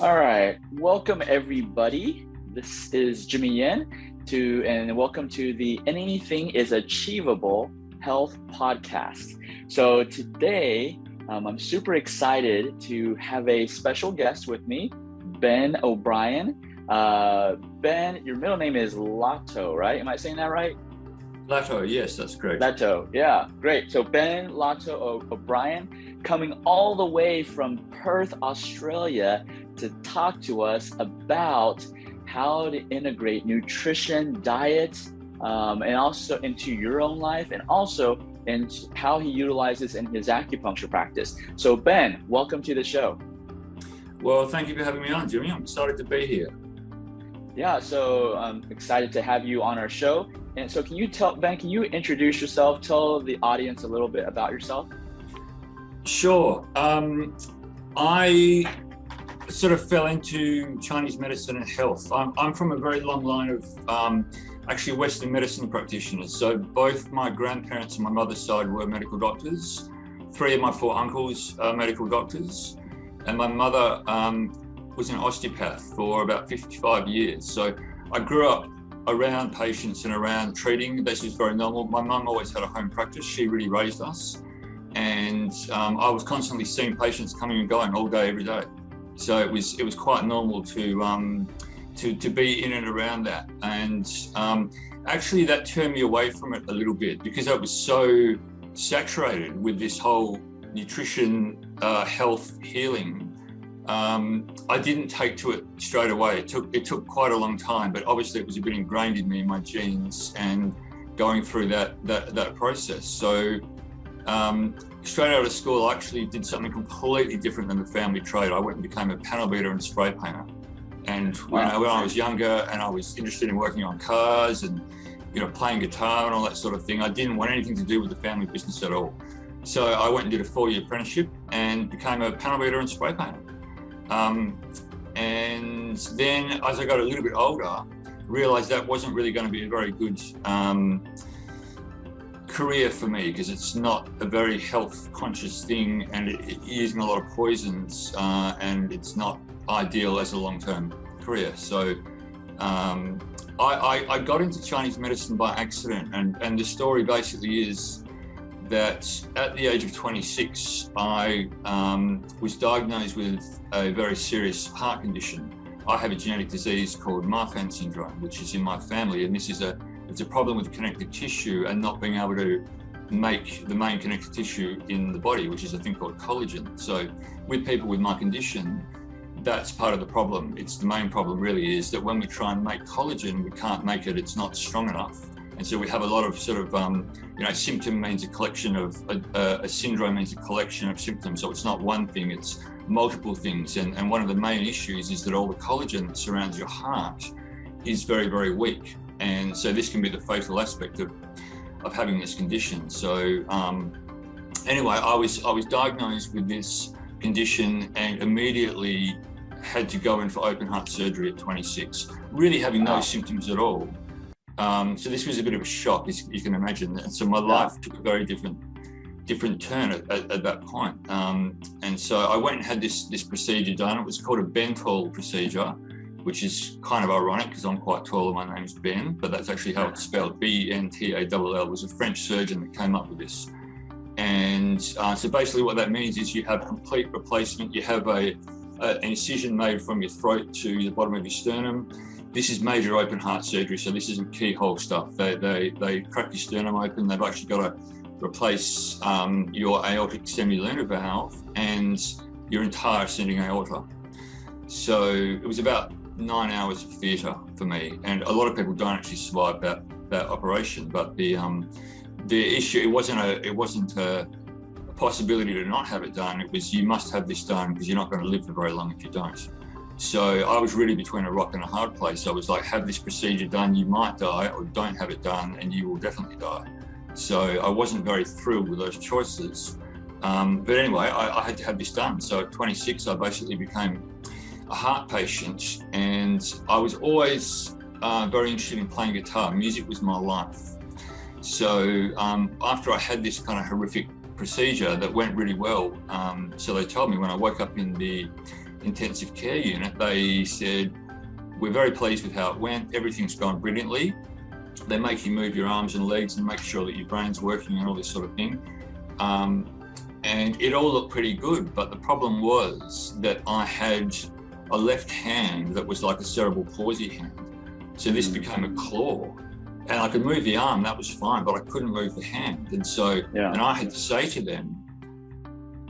All right, welcome everybody. This is Jimmy Yen and welcome to the Anything is Achievable Health Podcast. So today, I'm super excited to have a special guest with me, Ben O'Brien. Ben, your middle name is Latto, right? Am I saying that right? Latto, yes, that's correct. Latto, yeah, great. So Ben Latto O'Brien coming all the way from Perth, Australia to talk to us about how to integrate nutrition, diet, and also into your own life, and also in how he utilizes in his acupuncture practice. So Ben, welcome to the show. Well, thank you for having me on, Jimmy. I'm excited to be here. Yeah, so I'm excited to have you on our show. And so Ben, can you introduce yourself, tell the audience a little bit about yourself? Sure. I sort of fell into Chinese medicine and health. I'm from a very long line of actually Western medicine practitioners. So both my grandparents on my mother's side were medical doctors. 3 of my 4 uncles are medical doctors. And my mother was an osteopath for about 55 years. So I grew up around patients and around treating. This is very normal. My mum always had a home practice. She really raised us. And I was constantly seeing patients coming and going all day, every day. So it was quite normal to be in and around that. And actually that turned me away from it a little bit because I was so saturated with this whole nutrition, health, healing. I didn't take to it straight away. It took quite a long time, but obviously it was a bit ingrained in me, in my genes, and going through that process. So straight out of school, I actually did something completely different than the family trade. I went and became a panel beater and spray painter. And when I was younger and I was interested in working on cars and playing guitar and all that sort of thing, I didn't want anything to do with the family business at all. So I went and did a 4-year apprenticeship and became a panel beater and spray painter. And then as I got a little bit older, realized that wasn't really going to be a very good career for me because it's not a very health conscious thing and using a lot of poisons and it's not ideal as a long-term career. So I got into Chinese medicine by accident, and the story basically is that at the age of 26, I was diagnosed with a very serious heart condition. I have a genetic disease called Marfan syndrome, which is in my family, and it's a problem with connective tissue and not being able to make the main connective tissue in the body, which is a thing called collagen. So with people with my condition, that's part of the problem. It's the main problem really is that when we try and make collagen, we can't make it, it's not strong enough. And so we have a lot of sort of, symptom means a collection of, a syndrome means a collection of symptoms. So it's not one thing, it's multiple things. And one of the main issues is that all the collagen that surrounds your heart is very, very weak. And so this can be the fatal aspect of having this condition. So anyway, I was diagnosed with this condition and immediately had to go in for open heart surgery at 26, really having no symptoms at all. So this was a bit of a shock, as you can imagine. And so my life took a very different turn at that point. And so I went and had this procedure done. It was called a Bentall procedure, which is kind of ironic because I'm quite tall and my name's Ben, but that's actually how it's spelled. Bentall. It was a French surgeon that came up with this. And so basically what that means is you have complete replacement. You have an incision made from your throat to the bottom of your sternum. This is major open heart surgery, so this isn't keyhole stuff. They crack your sternum open. They've actually got to replace your aortic semilunar valve and your entire ascending aorta. So it was about 9 hours of theatre for me, and a lot of people don't actually survive that operation. But the issue, it wasn't a possibility to not have it done. It was you must have this done because you're not going to live for very long if you don't. So I was really between a rock and a hard place. I was like, have this procedure done, you might die, or don't have it done and you will definitely die. So I wasn't very thrilled with those choices. But anyway, I had to have this done. So at 26, I basically became a heart patient, and I was always very interested in playing guitar. Music was my life. So after I had this kind of horrific procedure that went really well, so they told me when I woke up in the intensive care unit, they said, we're very pleased with how it went. Everything's gone brilliantly. They make you move your arms and legs and make sure that your brain's working and all this sort of thing. And it all looked pretty good. But the problem was that I had a left hand that was like a cerebral palsy hand. So this became a claw. And I could move the arm, that was fine, but I couldn't move the hand. And so, and I had to say to them,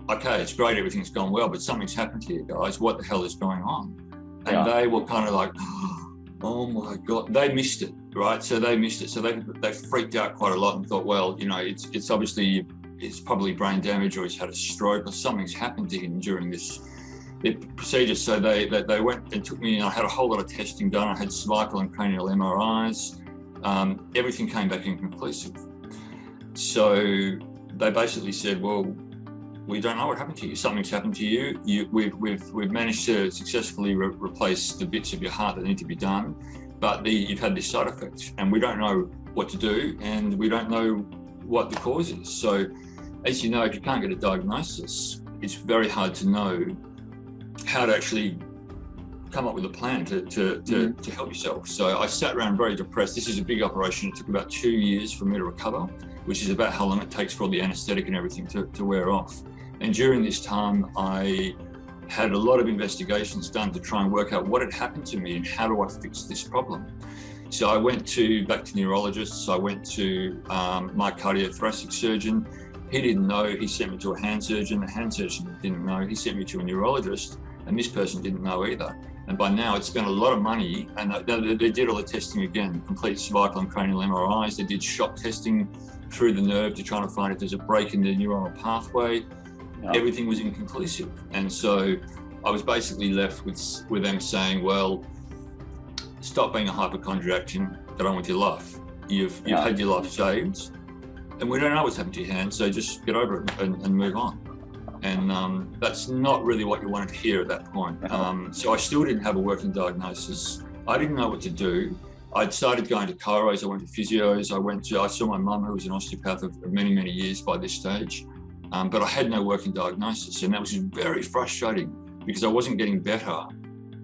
okay, it's great, everything's gone well, but something's happened to you guys. What the hell is going on? And they were kind of like, oh my God, they missed it, right? So they missed it. So they freaked out quite a lot and thought, well, you know, it's obviously, it's probably brain damage or he's had a stroke or something's happened to him during this procedure. So they went and took me, and I had a whole lot of testing done. I had cervical and cranial MRIs. Everything came back inconclusive. So they basically said, well, we don't know what happened to you. Something's happened to you. We've managed to successfully replace the bits of your heart that need to be done, but you've had this side effect, and we don't know what to do, and we don't know what the cause is. So, as you know, if you can't get a diagnosis, it's very hard to know how to actually come up with a plan to help yourself. So I sat around very depressed. This is a big operation. It took about 2 years for me to recover, which is about how long it takes for all the anesthetic and everything to wear off. And during this time, I had a lot of investigations done to try and work out what had happened to me and how do I fix this problem. So I went back to neurologists. I went to my cardiothoracic surgeon. He didn't know. He sent me to a hand surgeon. The hand surgeon didn't know. He sent me to a neurologist, and this person didn't know either. And by now, I'd spent a lot of money, and they did all the testing again, complete cervical and cranial MRIs. They did shock testing through the nerve to try to find if there's a break in the neuronal pathway. Yep. Everything was inconclusive. And so I was basically left with them saying, well, stop being a hypochondriac and get on with your life. You've had your life saved, and we don't know what's happened to your hand, so just get over it and move on. And that's not really what you wanted to hear at that point. So I still didn't have a working diagnosis. I didn't know what to do. I'd started going to chiros, I went to physios, I saw my mum, who was an osteopath of many, many years by this stage, but I had no working diagnosis, and that was very frustrating because I wasn't getting better.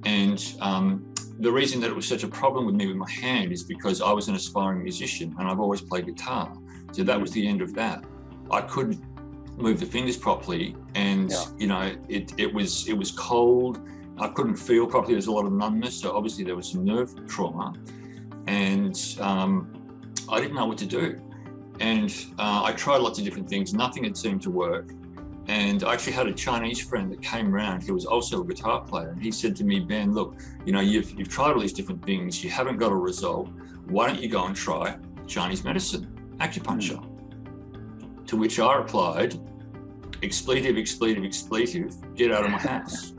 And the reason that it was such a problem with me with my hand is because I was an aspiring musician and I've always played guitar. So that was the end of that. I couldn't move the fingers properly, and you know, it was cold. I couldn't feel properly. There's a lot of numbness, so obviously there was some nerve trauma, and I didn't know what to do. And I tried lots of different things. Nothing had seemed to work. And I actually had a Chinese friend that came around who was also a guitar player, and he said to me, Ben, look, you know, you've tried all these different things, you haven't got a result. Why don't you go and try Chinese medicine, acupuncture? To which I replied, expletive, get out of my house.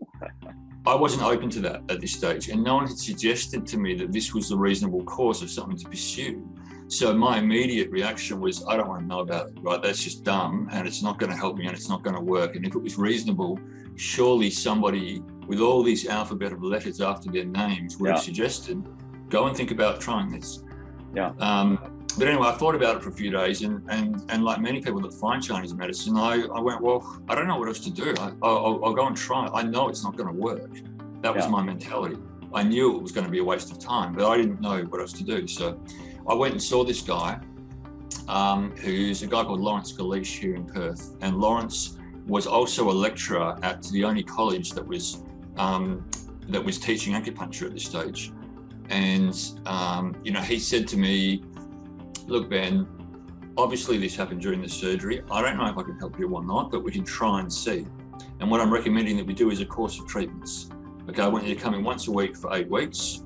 I wasn't open to that at this stage, and no one had suggested to me that this was the reasonable course of something to pursue. So my immediate reaction was, I don't want to know about it, right? That's just dumb, and it's not going to help me, and it's not going to work. And if it was reasonable, surely somebody with all these alphabet of letters after their names would have suggested, go and think about trying this. But anyway, I thought about it for a few days, and like many people that find Chinese medicine, I went, well, I don't know what else to do. I'll go and try it. I know it's not going to work. That was my mentality. I knew it was going to be a waste of time, but I didn't know what else to do. So I went and saw this guy, who's a guy called Lawrence Galeesh here in Perth. And Lawrence was also a lecturer at the only college that was teaching acupuncture at this stage. And, you know, he said to me, look, Ben, obviously this happened during the surgery. I don't know if I can help you or not, but we can try and see. And what I'm recommending that we do is a course of treatments. Okay, I want you to come in once a week for 8 weeks,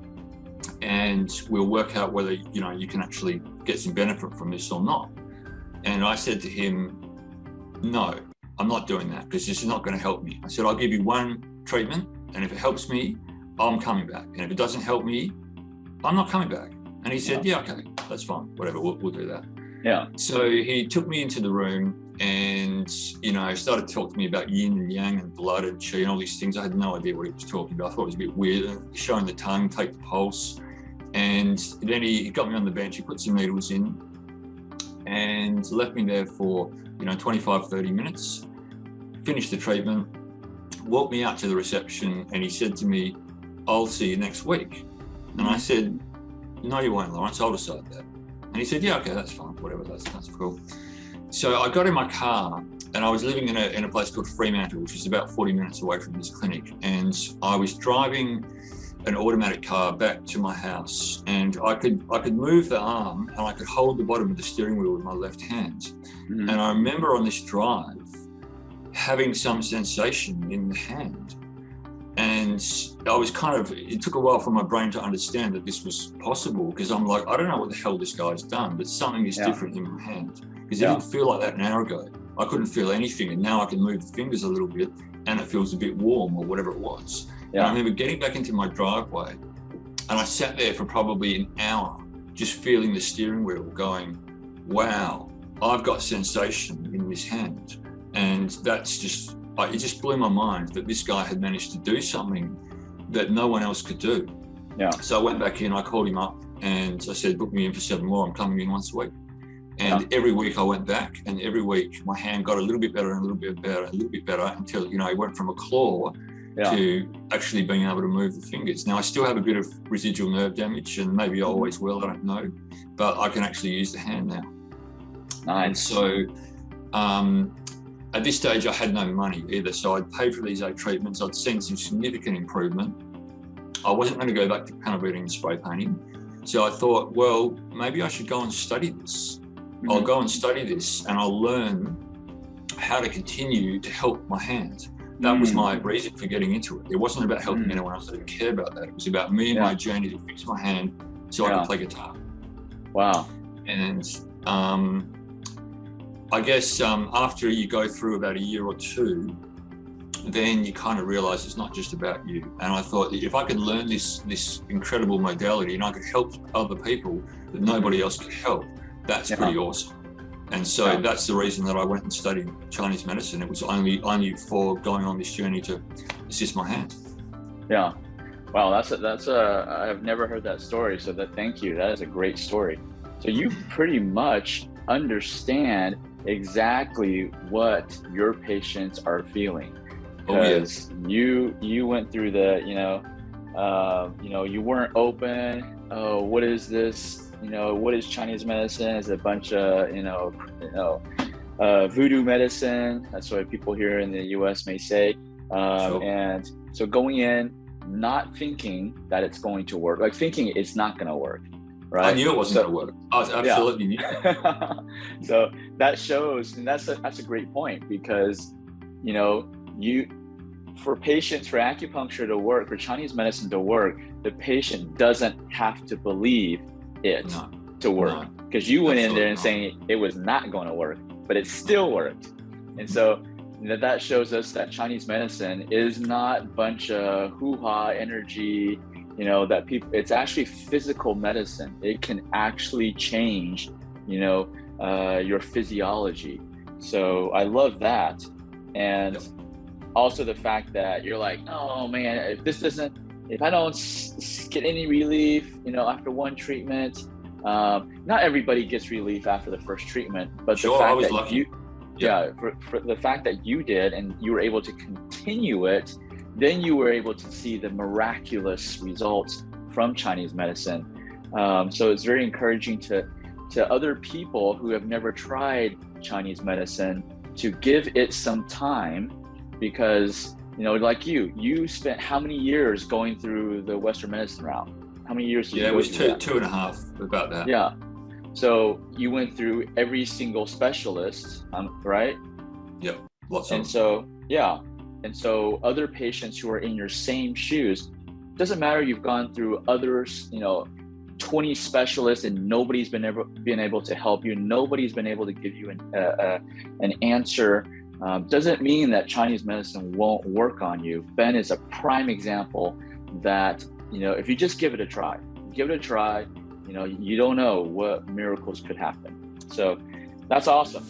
and we'll work out whether, you know, you can actually get some benefit from this or not. And I said to him, no, I'm not doing that because this is not going to help me. I said, I'll give you one treatment, and if it helps me, I'm coming back. And if it doesn't help me, I'm not coming back. And he said, yeah, okay, that's fine, whatever, we'll do that. Yeah. So he took me into the room and, you know, started talking to me about yin and yang and blood and qi and all these things. I had no idea what he was talking about. I thought it was a bit weird, showing the tongue, take the pulse. And then he got me on the bench, he put some needles in and left me there for, you know, 25, 30 minutes, finished the treatment. walked me out to the reception and he said to me, "I'll see you next week." And I said, "No, you won't, Lawrence, I'll decide that." And he said, "Yeah, okay, that's fine, whatever, that's cool." So I got in my car and I was living in a place called Fremantle, which is about 40 minutes away from this clinic. And I was driving an automatic car back to my house, and I could move the arm and I could hold the bottom of the steering wheel with my left hand. And I remember on this drive having some sensation in the hand. And I was it took a while for my brain to understand that this was possible, because I'm like, I don't know what the hell this guy's done, but something is different in my hand. Because it didn't feel like that an hour ago. I couldn't feel anything, and now I can move the fingers a little bit and it feels a bit warm or whatever it was. And I remember getting back into my driveway and I sat there for probably an hour just feeling the steering wheel going, wow, I've got sensation in this hand. And that's just, it just blew my mind that this guy had managed to do something that no one else could do. So I went back in, I called him up and I said, book me in for 7 more, I'm coming in once a week. And every week I went back, and every week my hand got a little bit better and a little bit better and a little bit better until, it went from a claw to actually being able to move the fingers. Now I still have a bit of residual nerve damage, and maybe I always will, I don't know, but I can actually use the hand now. Nice. And so at this stage I had no money either, so I'd paid for these 8 treatments. I'd seen some significant improvement. I wasn't going to go back to panel beating and spray painting, so I thought, well, maybe I should go and study this. I'll go and study this and I'll learn how to continue to help my hand. That was my reason for getting into it. It wasn't about helping anyone else. I didn't care about that. It was about me and my journey to fix my hand so I could play guitar. Wow. And I guess after you go through about a year or two, then you kind of realize it's not just about you. And I thought, if I could learn this incredible modality and I could help other people that nobody else could help, that's pretty awesome. And so that's the reason that I went and studied Chinese medicine. It was only for going on this journey to assist my hand. Yeah. Wow, that's I've never heard that story, so thank you. That is a great story. So you pretty much understand exactly what your patients are feeling, because you went through the, you weren't open. Oh, what is this? What is Chinese medicine? It's a bunch of, voodoo medicine. That's what people here in the US may say. And so going in, not thinking that it's going to work, like thinking it's not going to work, right? I knew it wasn't going to work. I was absolutely knew. So that shows, and that's a great point, because, for acupuncture to work, for Chinese medicine to work, the patient doesn't have to believe it to work, because you went in there and saying it was not going to work, but it still worked. And so that shows us that Chinese medicine is not a bunch of hoo-ha energy, that people, it's actually physical medicine. It can actually change, your physiology. So I love that. And also the fact that you're like, oh man, if I don't get any relief, after one treatment, not everybody gets relief after the first treatment, but the fact that for the fact that you did, and you were able to continue it, then you were able to see the miraculous results from Chinese medicine. So it's very encouraging to other people who have never tried Chinese medicine to give it some time, because like you spent how many years going through the Western medicine route? How many years did you go? It was through two and a half, about that. Yeah. So you went through every single specialist, right? Yep. Lots of. And so, and so other patients who are in your same shoes, doesn't matter, you've gone through others, 20 specialists, and nobody's been able to help you. Nobody's been able to give you an answer. Doesn't mean that Chinese medicine won't work on you. Ben is a prime example that, if you just give it a try, you don't know what miracles could happen. So that's awesome.